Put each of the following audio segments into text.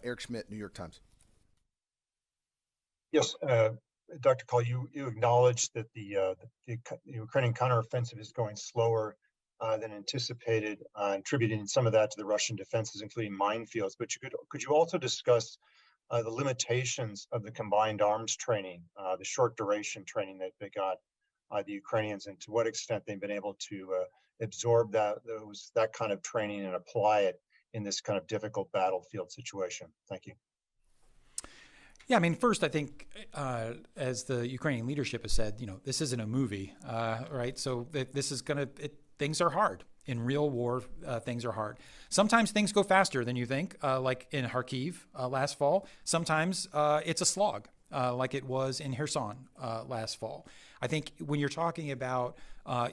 Eric Schmidt, New York Times. Yes, Dr. Kahl, you acknowledged that the Ukrainian counteroffensive is going slower than anticipated, attributing some of that to the Russian defenses, including minefields. But could you also discuss the limitations of the combined arms training, the short duration training that they got the Ukrainians, and to what extent they've been able to absorb that kind of training and apply it in this kind of difficult battlefield situation? Thank you. Yeah, I mean, first, I think, as the Ukrainian leadership has said, this isn't a movie, right? So this is things are hard. In real war, things are hard. Sometimes things go faster than you think, like in Kharkiv last fall. Sometimes it's a slog, like it was in Kherson last fall. I think when you're talking about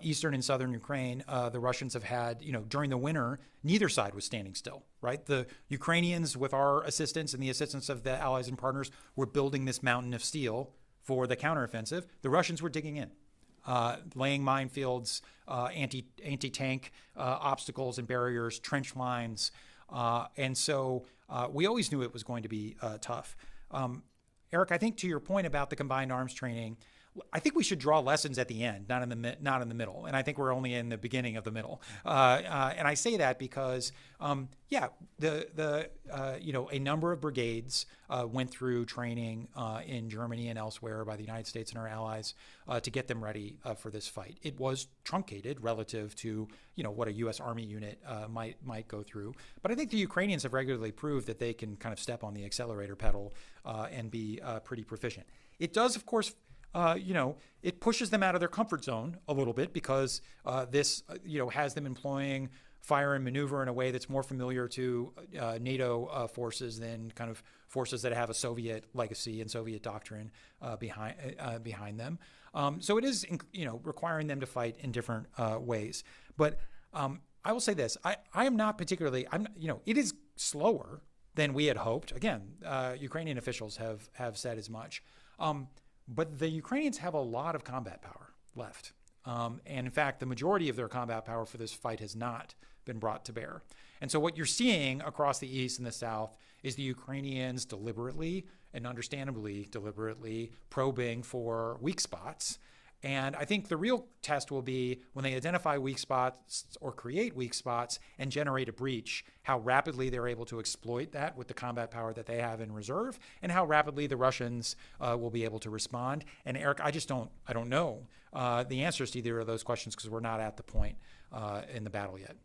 eastern and southern Ukraine, the Russians have had, during the winter, neither side was standing still, right? The Ukrainians, with our assistance and the assistance of the allies and partners, were building this mountain of steel for the counteroffensive. The Russians were digging in, laying minefields, anti-tank obstacles and barriers, trench lines. And so we always knew it was going to be tough. Eric, I think to your point about the combined arms training, I think we should draw lessons at the end, not in the middle. And I think we're only in the beginning of the middle. And I say that because, a number of brigades went through training in Germany and elsewhere by the United States and our allies to get them ready for this fight. It was truncated relative to, what a U.S. Army unit might go through. But I think the Ukrainians have regularly proved that they can kind of step on the accelerator pedal and be pretty proficient. It does, of course, it pushes them out of their comfort zone a little bit because this, has them employing fire and maneuver in a way that's more familiar to NATO forces than kind of forces that have a Soviet legacy and Soviet doctrine behind them. So it is, requiring them to fight in different ways. But I will say this: I am not particularly. It is slower than we had hoped. Again, Ukrainian officials have said as much. But the Ukrainians have a lot of combat power left. And in fact, the majority of their combat power for this fight has not been brought to bear. And so what you're seeing across the East and the South is the Ukrainians deliberately and understandably deliberately probing for weak spots. And I think the real test will be when they identify weak spots or create weak spots and generate a breach, how rapidly they're able to exploit that with the combat power that they have in reserve, and how rapidly the Russians will be able to respond. And Eric, I don't know the answers to either of those questions because we're not at the point in the battle yet.